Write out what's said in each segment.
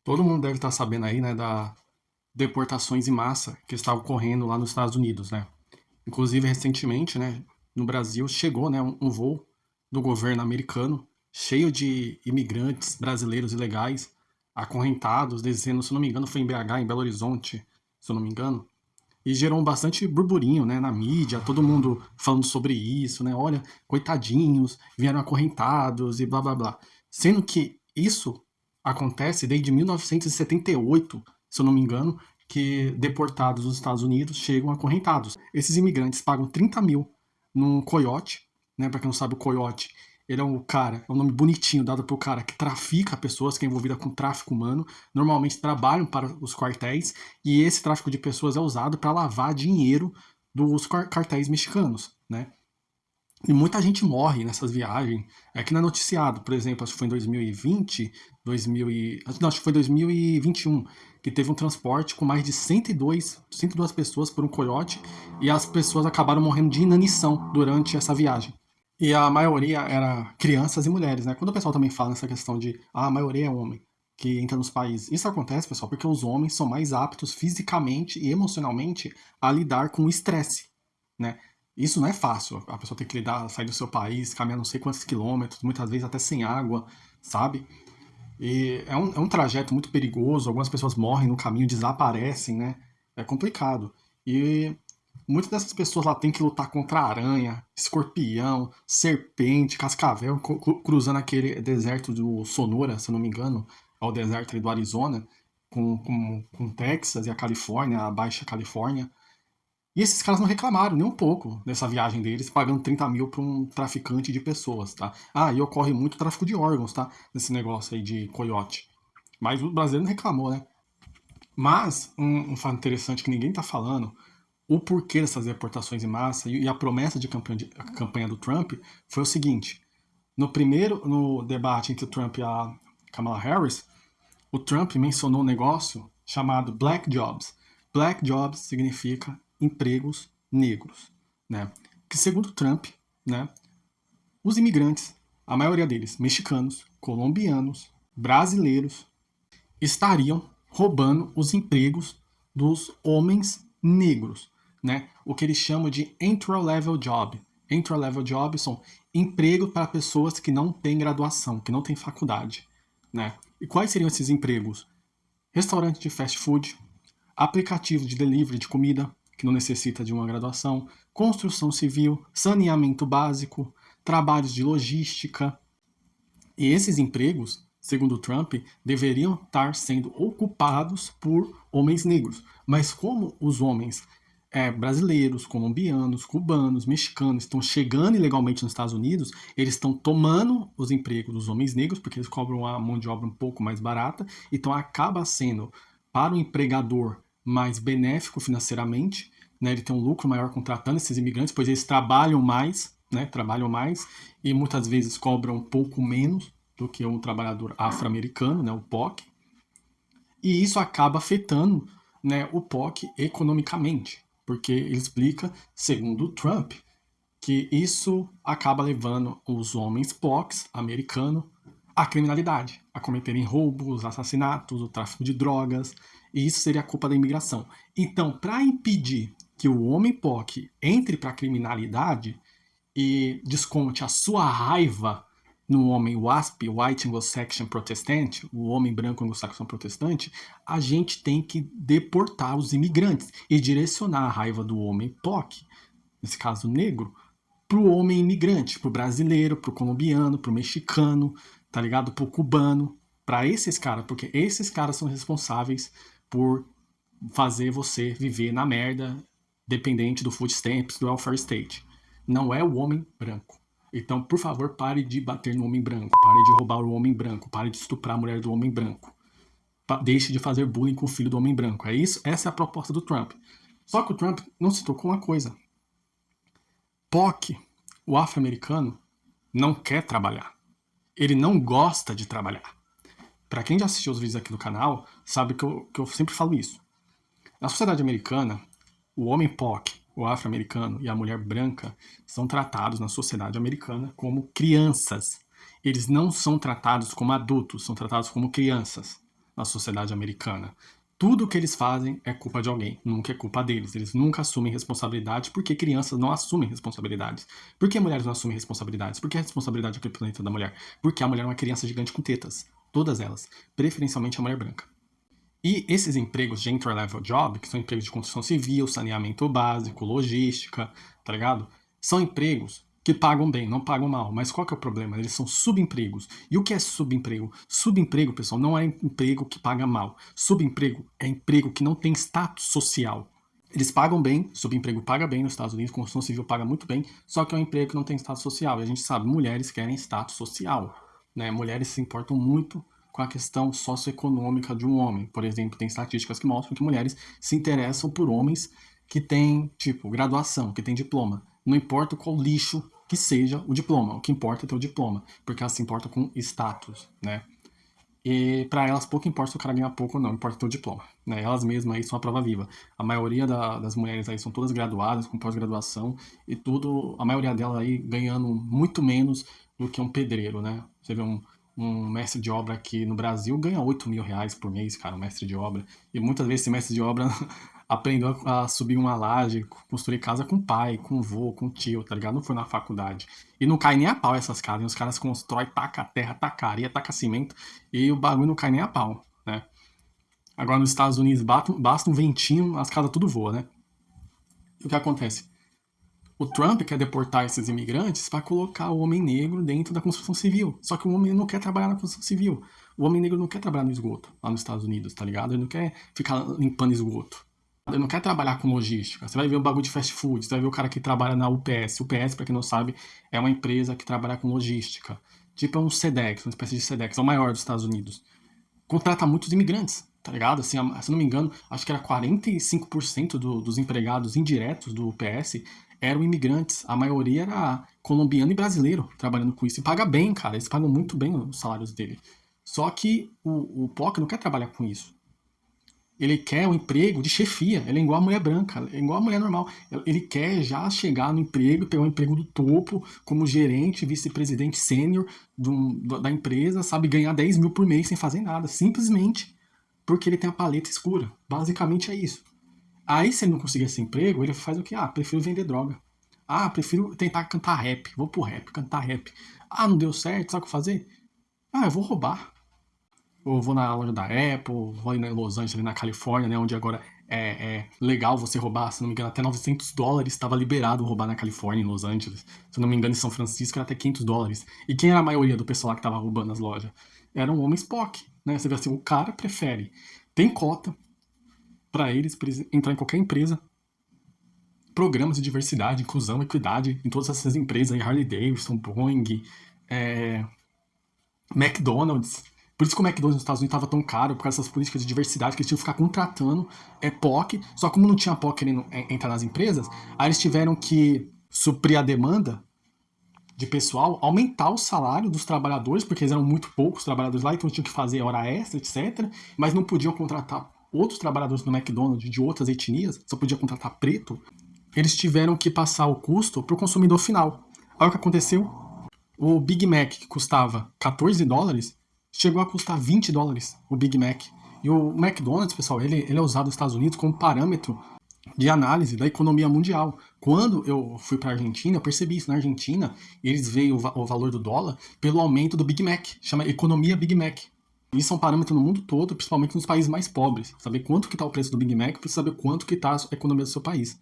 Todo mundo deve estar sabendo aí, né, da deportações em massa que está ocorrendo lá nos Estados Unidos, né? Inclusive, recentemente, né, no Brasil, chegou, né, um voo do governo americano cheio de imigrantes brasileiros ilegais, acorrentados, descendo, se não me engano, foi em BH, em Belo Horizonte, se eu não me engano, e gerou bastante burburinho, né, na mídia, todo mundo falando sobre isso, né, olha, coitadinhos, vieram acorrentados e blá blá blá. Sendo que isso acontece desde 1978, se eu não me engano, que deportados dos Estados Unidos chegam acorrentados. Esses imigrantes pagam 30 mil num coiote, né, para quem não sabe, o coiote ele é um cara, é um nome bonitinho dado pro cara que trafica pessoas, que é envolvida com tráfico humano, normalmente trabalham para os quartéis, e esse tráfico de pessoas é usado para lavar dinheiro dos cartéis mexicanos, né? E muita gente morre nessas viagens. É que não é noticiado, por exemplo, acho que foi em 2020, 2000 e, não, acho que foi 2021, que teve um transporte com mais de 102 pessoas por um coiote e as pessoas acabaram morrendo de inanição durante essa viagem. E a maioria era crianças e mulheres, né? Quando o pessoal também fala nessa questão de a maioria é homem que entra nos países. Isso acontece, pessoal, porque os homens são mais aptos fisicamente e emocionalmente a lidar com o estresse, né? Isso não é fácil. A pessoa tem que lidar, sair do seu país, caminhar não sei quantos quilômetros, muitas vezes até sem água, sabe? E é um trajeto muito perigoso, algumas pessoas morrem no caminho, desaparecem, né? É complicado. E muitas dessas pessoas lá têm que lutar contra aranha, escorpião, serpente, cascavel, cruzando aquele deserto do Sonora, se eu não me engano, ao deserto ali do Arizona, com Texas e a Califórnia, a Baixa Califórnia. E esses caras não reclamaram nem um pouco dessa viagem deles, pagando 30 mil para um traficante de pessoas, tá? Ah, e ocorre muito tráfico de órgãos, tá? Nesse negócio aí de coiote. Mas o brasileiro não reclamou, né? Mas, um fato interessante que ninguém tá falando, o porquê dessas deportações em massa e a promessa de campanha do Trump foi o seguinte: no debate entre o Trump e a Kamala Harris, o Trump mencionou um negócio chamado Black Jobs. Black Jobs significa empregos negros, né? Que segundo Trump, né, os imigrantes, a maioria deles mexicanos, colombianos, brasileiros, estariam roubando os empregos dos homens negros, né? O que eles chamam de entry-level job. Entry-level job são empregos para pessoas que não têm graduação, que não têm faculdade, né? E quais seriam esses empregos? Restaurante de fast food, aplicativo de delivery de comida, que não necessita de uma graduação, construção civil, saneamento básico, trabalhos de logística. E esses empregos, segundo Trump, deveriam estar sendo ocupados por homens negros. Mas como os homens brasileiros, colombianos, cubanos, mexicanos estão chegando ilegalmente nos Estados Unidos, eles estão tomando os empregos dos homens negros, porque eles cobram a mão de obra um pouco mais barata, então acaba sendo para o empregador mais benéfico financeiramente, né, ele tem um lucro maior contratando esses imigrantes, pois eles trabalham mais, né, trabalham mais e muitas vezes cobram um pouco menos do que um trabalhador afro-americano, né, o POC, e isso acaba afetando, né, o POC economicamente, porque ele explica, segundo o Trump, que isso acaba levando os homens POCs americanos à criminalidade, a cometerem roubos, assassinatos, o tráfico de drogas, e isso seria a culpa da imigração. Então, para impedir que o homem POC entre para a criminalidade e desconte a sua raiva no homem WASP, White Anglo-Saxon Protestant, o homem branco anglo-saxão protestante, a gente tem que deportar os imigrantes e direcionar a raiva do homem POC, nesse caso negro, pro homem imigrante, pro brasileiro, pro colombiano, pro mexicano, tá ligado? Pro cubano, para esses caras, porque esses caras são responsáveis por fazer você viver na merda, dependente do food stamps, do welfare state. Não é o homem branco. Então, por favor, pare de bater no homem branco, pare de roubar o homem branco, pare de estuprar a mulher do homem branco. Deixe de fazer bullying com o filho do homem branco. É isso, essa é a proposta do Trump. Só que o Trump não se tocou uma coisa. POC, o afro-americano, não quer trabalhar. Ele não gosta de trabalhar. Para quem já assistiu os vídeos aqui do canal, sabe que eu sempre falo isso. Na sociedade americana, o homem POC, o afro-americano e a mulher branca são tratados na sociedade americana como crianças. Eles não são tratados como adultos, são tratados como crianças, na sociedade americana. Tudo que eles fazem é culpa de alguém, nunca é culpa deles. Eles nunca assumem responsabilidade porque crianças não assumem responsabilidades. Por que mulheres não assumem responsabilidades? Por que a responsabilidade é do planeta da mulher? Porque a mulher é uma criança gigante com tetas. Todas elas. Preferencialmente a mulher branca. E esses empregos de entry-level job, que são empregos de construção civil, saneamento básico, logística, tá ligado? São empregos que pagam bem, não pagam mal. Mas qual que é o problema? Eles são subempregos. E o que é subemprego? Subemprego, pessoal, não é emprego que paga mal. Subemprego é emprego que não tem status social. Eles pagam bem, subemprego paga bem nos Estados Unidos, construção civil paga muito bem, só que é um emprego que não tem status social. E a gente sabe, mulheres querem status social, né? Mulheres se importam muito com a questão socioeconômica de um homem. Por exemplo, tem estatísticas que mostram que mulheres se interessam por homens que têm, tipo, graduação, que têm diploma. Não importa qual lixo que seja o diploma, o que importa é ter o diploma, porque elas se importam com status, né? E para elas pouco importa se o cara ganha pouco ou não, importa ter o diploma, né? Elas mesmas aí são a prova viva. A maioria das mulheres aí são todas graduadas, com pós-graduação, e tudo, a maioria delas aí ganhando muito menos do que um pedreiro, né? Você vê um mestre de obra aqui no Brasil ganha 8 mil reais por mês, cara, um mestre de obra. E muitas vezes esse mestre de obra aprendeu a subir uma laje, construir casa com o pai, com o vô, com o tio, tá ligado? Não foi na faculdade. E não cai nem a pau essas casas. Os caras constroem, taca terra, taca areia, taca cimento, e o bagulho não cai nem a pau, né? Agora nos Estados Unidos basta um ventinho, as casas tudo voam, né? E o que acontece? O Trump quer deportar esses imigrantes para colocar o homem negro dentro da construção civil. Só que o homem não quer trabalhar na construção civil. O homem negro não quer trabalhar no esgoto, lá nos Estados Unidos, tá ligado? Ele não quer ficar limpando esgoto. Ele não quer trabalhar com logística. Você vai ver o bagulho de fast food, você vai ver o cara que trabalha na UPS. UPS, para quem não sabe, é uma empresa que trabalha com logística. Tipo um SEDEX, uma espécie de SEDEX, é o maior dos Estados Unidos. Contrata muitos imigrantes, tá ligado? Assim, se não me engano, acho que era 45% dos empregados indiretos do UPS eram imigrantes. A maioria era colombiano e brasileiro trabalhando com isso. E paga bem, cara. Eles pagam muito bem os salários dele. Só que o POC não quer trabalhar com isso. Ele quer um emprego de chefia. Ele é igual a mulher branca, é igual a mulher normal. Ele quer já chegar no emprego, pegar um emprego do topo, como gerente, vice-presidente sênior da empresa, sabe, ganhar 10 mil por mês sem fazer nada. Simplesmente porque ele tem a paleta escura. Basicamente é isso. Aí, se ele não conseguir esse emprego, ele faz o quê? Ah, prefiro vender droga. Ah, prefiro tentar cantar rap. Vou pro rap, cantar rap. Ah, não deu certo, sabe o que fazer? Ah, eu vou roubar. Ou vou na loja da Apple, vou ali em Los Angeles, ali na Califórnia, né, onde agora é legal você roubar, se não me engano, até $900 estava liberado roubar na Califórnia, em Los Angeles. Se não me engano, em São Francisco era até $500. E quem era a maioria do pessoal lá que estava roubando as lojas? Eram homens POC, né? Você vê assim, o cara prefere. Tem cota para eles entrar em qualquer empresa, programas de diversidade, inclusão, equidade em todas essas empresas, aí, Harley Davidson, Boeing, é, McDonald's. Por isso que o McDonald's nos Estados Unidos estava tão caro, por causa dessas políticas de diversidade, que eles tinham que ficar contratando POC. Só como não tinha POC querendo entrar nas empresas, aí eles tiveram que suprir a demanda de pessoal, aumentar o salário dos trabalhadores, porque eles eram muito poucos trabalhadores lá, então tinham que fazer hora extra, etc. Mas não podiam contratar outros trabalhadores no McDonald's de outras etnias, só podia contratar preto. Eles tiveram que passar o custo para o consumidor final. Olha o que aconteceu. O Big Mac, que custava $14, chegou a custar $20 o Big Mac. E o McDonald's, pessoal, ele é usado nos Estados Unidos como parâmetro de análise da economia mundial. Quando eu fui para a Argentina, eu percebi isso. Na Argentina, eles veem o valor do dólar pelo aumento do Big Mac. Chama economia Big Mac. Isso é um parâmetro no mundo todo, principalmente nos países mais pobres. Saber quanto que está o preço do Big Mac para saber quanto que está a economia do seu país.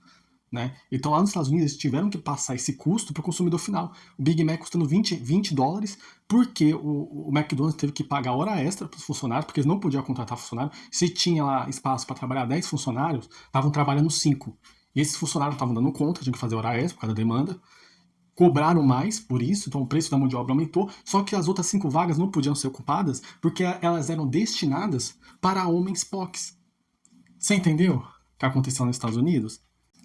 Né? Então lá nos Estados Unidos eles tiveram que passar esse custo para o consumidor final. O Big Mac custando $20, porque o McDonald's teve que pagar hora extra para os funcionários, porque eles não podiam contratar funcionário. Se tinha lá espaço para trabalhar 10 funcionários, estavam trabalhando 5. E esses funcionários estavam dando conta, tinham que fazer hora extra por causa da demanda. Cobraram mais por isso, então o preço da mão de obra aumentou, só que as outras 5 vagas não podiam ser ocupadas porque elas eram destinadas para homens POCs. Você entendeu o que aconteceu nos Estados Unidos?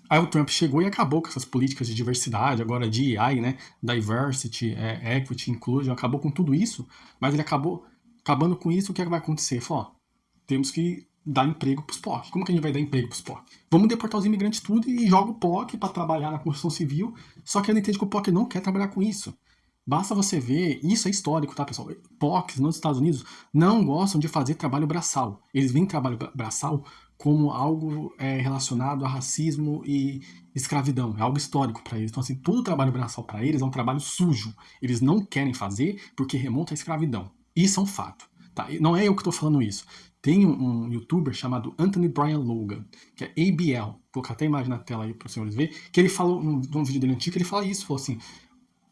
Aí o Trump chegou e acabou com essas políticas de diversidade, agora DEI, né? Diversity, Equity, Inclusion, acabou com tudo isso, mas ele acabou acabando com isso, o que é que vai acontecer? Ele falou, ó, temos que dar emprego pros POC. Como que a gente vai dar emprego pros POC? Vamos deportar os imigrantes tudo e joga o POC para trabalhar na construção civil, só que ele entende que o POC não quer trabalhar com isso. Basta você ver, isso é histórico, tá, pessoal? POCs nos Estados Unidos não gostam de fazer trabalho braçal. Eles veem trabalho braçal como algo relacionado a racismo e escravidão. É algo histórico para eles. Então, assim, todo trabalho braçal para eles é um trabalho sujo. Eles não querem fazer porque remonta à escravidão. Isso é um fato. Tá? Não é eu que estou falando isso. Tem um youtuber chamado Anthony Brian Logan, que é ABL. Vou colocar até a imagem na tela aí para os senhores verem, que ele falou, num vídeo dele antigo, ele fala isso, falou assim,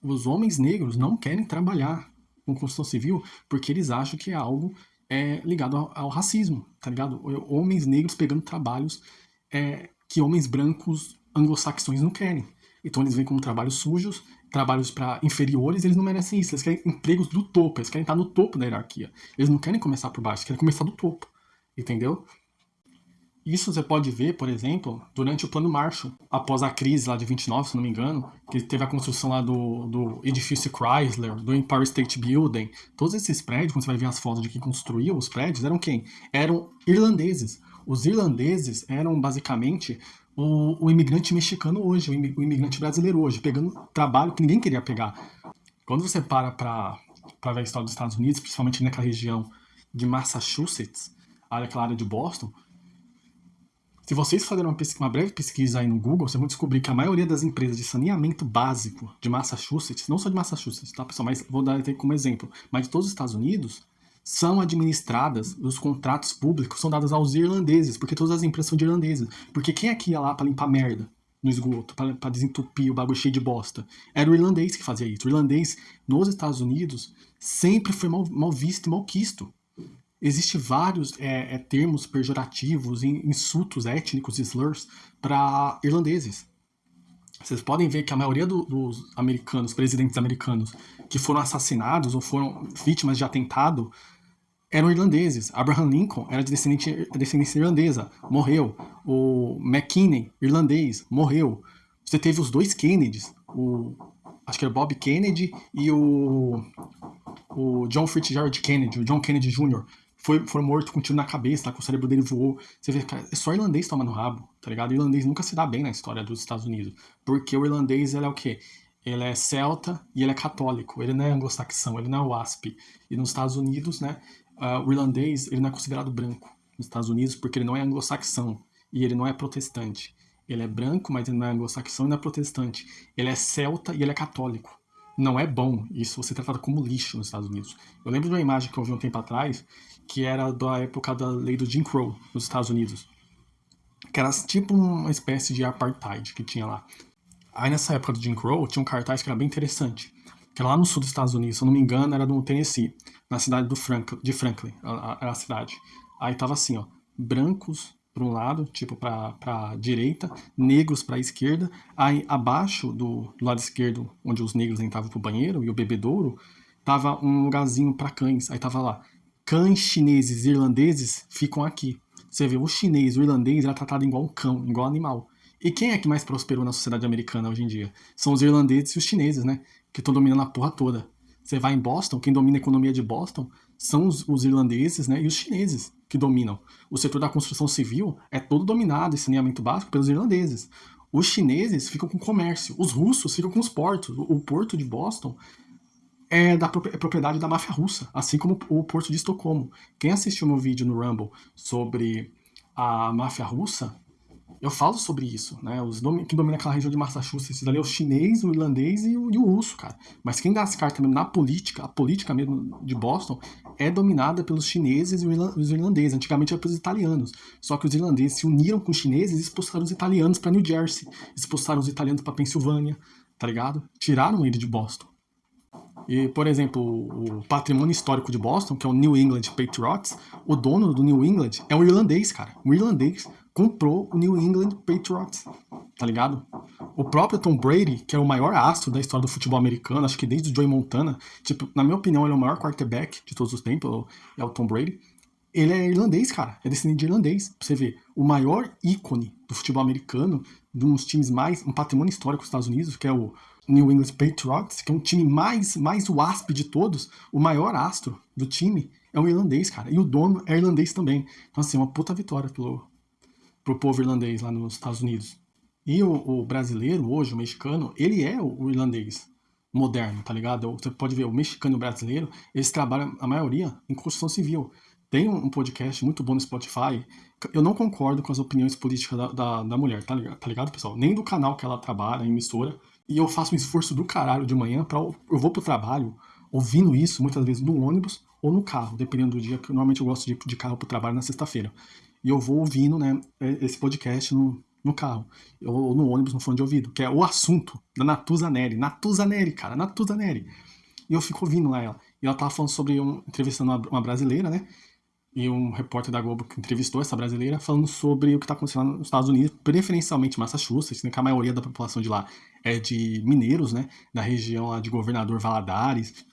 os homens negros não querem trabalhar com construção civil porque eles acham que é algo ligado ao racismo, tá ligado? Homens negros pegando trabalhos que homens brancos anglo-saxões não querem. Então eles veem como trabalhos sujos, trabalhos para inferiores, eles não merecem isso. Eles querem empregos do topo, eles querem estar no topo da hierarquia. Eles não querem começar por baixo, eles querem começar do topo. Entendeu? Isso você pode ver, por exemplo, durante o Plano Marshall, após a crise lá de 29, se não me engano, que teve a construção lá do edifício Chrysler, do Empire State Building. Todos esses prédios, quando você vai ver as fotos de quem construiu os prédios, eram quem? Eram irlandeses. Os irlandeses eram basicamente o imigrante mexicano hoje, o imigrante brasileiro hoje, pegando trabalho que ninguém queria pegar. Quando você para ver a história dos Estados Unidos, principalmente naquela região de Massachusetts, aquela área de Boston, se vocês fizerem uma breve pesquisa aí no Google, vocês vão descobrir que a maioria das empresas de saneamento básico de Massachusetts, não só de Massachusetts, tá, pessoal, mas vou dar aqui como exemplo, mas de todos os Estados Unidos, são administradas, os contratos públicos são dados aos irlandeses, porque todas as empresas são de irlandeses. Porque quem é que ia lá para limpar merda no esgoto, para desentupir o bagulho cheio de bosta? Era o irlandês que fazia isso. O irlandês, nos Estados Unidos, sempre foi mal visto e mal quisto. Existem vários termos pejorativos, insultos étnicos, slurs, para irlandeses. Vocês podem ver que a maioria dos americanos, presidentes americanos, que foram assassinados ou foram vítimas de atentado, eram irlandeses. Abraham Lincoln era de descendência irlandesa, morreu. O McKinley, irlandês, morreu. Você teve os dois Kennedys, acho que era o Bob Kennedy e o John Fitzgerald Kennedy, o John Kennedy Jr., foi morto com um tiro na cabeça, tá, com o cérebro dele voou. Você vê, cara, é só irlandês toma no rabo, tá ligado? O irlandês nunca se dá bem na história dos Estados Unidos. Porque o irlandês, ele é o quê? Ele é celta e ele é católico. Ele não é anglo-saxão, ele não é WASP. E nos Estados Unidos, né, o irlandês, ele não é considerado branco nos Estados Unidos porque ele não é anglo-saxão e ele não é protestante. Ele é branco, mas ele não é anglo-saxão e não é protestante. Ele é celta e ele é católico. Não é bom isso, você é tratado como lixo nos Estados Unidos. Eu lembro de uma imagem que eu vi um tempo atrás, que era da época da lei do Jim Crow nos Estados Unidos, que era tipo uma espécie de apartheid que tinha lá. Aí nessa época do Jim Crow tinha um cartaz que era bem interessante, que era lá no sul dos Estados Unidos, se eu não me engano era no Tennessee, na cidade de Franklin, era a cidade. Aí tava assim, ó, brancos para um lado, tipo para direita, negros para a esquerda. Aí abaixo do lado esquerdo, onde os negros entravam pro banheiro e o bebedouro, tava um lugarzinho para cães. Aí tava lá, cães chineses e irlandeses ficam aqui. Você vê, o chinês, o irlandês era tratado igual um cão, igual um animal. E quem é que mais prosperou na sociedade americana hoje em dia? São os irlandeses e os chineses, né? Que estão dominando a porra toda. Você vai em Boston, quem domina a economia de Boston são os irlandeses, né? E os chineses que dominam. O setor da construção civil é todo dominado, esse saneamento básico, pelos irlandeses. Os chineses ficam com o comércio, os russos ficam com os portos. O porto de Boston é propriedade da máfia russa, assim como o Porto de Estocolmo. Quem assistiu meu vídeo no Rumble sobre a máfia russa, eu falo sobre isso, né? Quem domina aquela região de Massachusetts ali é o chinês, o irlandês e o russo, cara. Mas quem dá as cartas mesmo na política, a política mesmo de Boston, é dominada pelos chineses e os irlandeses. Antigamente era pelos italianos. Só que os irlandeses se uniram com os chineses e expulsaram os italianos para New Jersey. Expulsaram os italianos para Pensilvânia, tá ligado? Tiraram ele de Boston. E, por exemplo, o patrimônio histórico de Boston, que é o New England Patriots, o dono do New England é um irlandês, cara. Um irlandês comprou o New England Patriots, tá ligado? O próprio Tom Brady, que é o maior astro da história do futebol americano, acho que desde o Joey Montana, tipo, na minha opinião, ele é o maior quarterback de todos os tempos, é o Tom Brady. Ele é irlandês, cara. É descendente de irlandês. Pra você ver, o maior ícone do futebol americano, de uns times mais, um patrimônio histórico dos Estados Unidos, que é o New England Patriots, que é um time mais WASP de todos, o maior astro do time é um irlandês, cara. E o dono é irlandês também. Então, assim, uma puta vitória pro povo irlandês lá nos Estados Unidos. E o brasileiro, hoje, o mexicano, ele é o irlandês. moderno, tá ligado? Você pode ver, o mexicano e o brasileiro, eles trabalham, a maioria, em construção civil. Tem um podcast muito bom no Spotify. Eu não concordo com as opiniões políticas da mulher, tá ligado, pessoal? Nem do canal que ela trabalha, emissora. E eu faço um esforço do caralho de manhã eu vou pro trabalho ouvindo isso, muitas vezes no ônibus ou no carro, dependendo do dia, que normalmente eu gosto de ir de carro pro trabalho na sexta-feira. E eu vou ouvindo, né, esse podcast no carro, ou no ônibus, no fone de ouvido, que é o assunto da Natuza Neri. Natuza Neri, cara, Natuza Neri. E eu fico ouvindo lá ela. E ela tava falando sobre entrevistando uma brasileira, né? E um repórter da Globo que entrevistou essa brasileira falando sobre o que está acontecendo lá nos Estados Unidos, preferencialmente Massachusetts, né, que a maioria da população de lá é de mineiros, né, da região lá de Governador Valadares.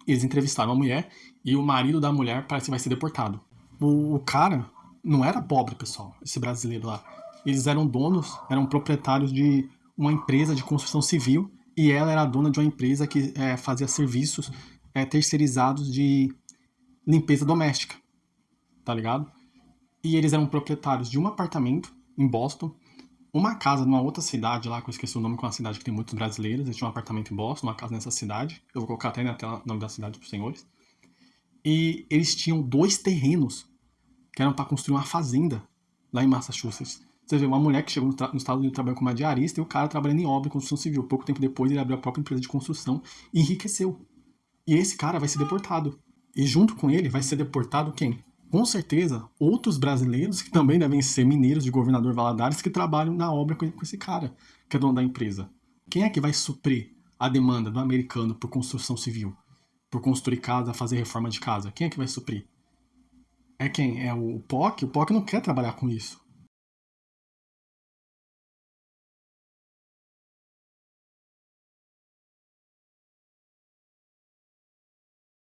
Eles entrevistaram a mulher e o marido da mulher parece que vai ser deportado. O cara não era pobre, pessoal, esse brasileiro lá. Eles eram donos, eram proprietários de uma empresa de construção civil e ela era dona de uma empresa que fazia serviços terceirizados de limpeza doméstica, tá ligado? E eles eram proprietários de um apartamento em Boston, uma casa numa outra cidade lá, que eu esqueci o nome, que é uma cidade que tem muitos brasileiros. Eles tinham um apartamento em Boston, uma casa nessa cidade. Eu vou colocar até na tela o nome da cidade para os senhores. E eles tinham 2 terrenos que eram para construir uma fazenda lá em Massachusetts. Você vê, uma mulher que chegou nos Estados Unidos trabalhando como uma diarista e o cara trabalhando em obra e construção civil. Pouco tempo depois ele abriu a própria empresa de construção e enriqueceu. E esse cara vai ser deportado. E junto com ele vai ser deportado quem? Com certeza, outros brasileiros que também devem ser mineiros de Governador Valadares que trabalham na obra com esse cara, que é dono da empresa. Quem é que vai suprir a demanda do americano por construção civil? Por construir casa, fazer reforma de casa? Quem é que vai suprir? É quem? É o POC? O POC não quer trabalhar com isso.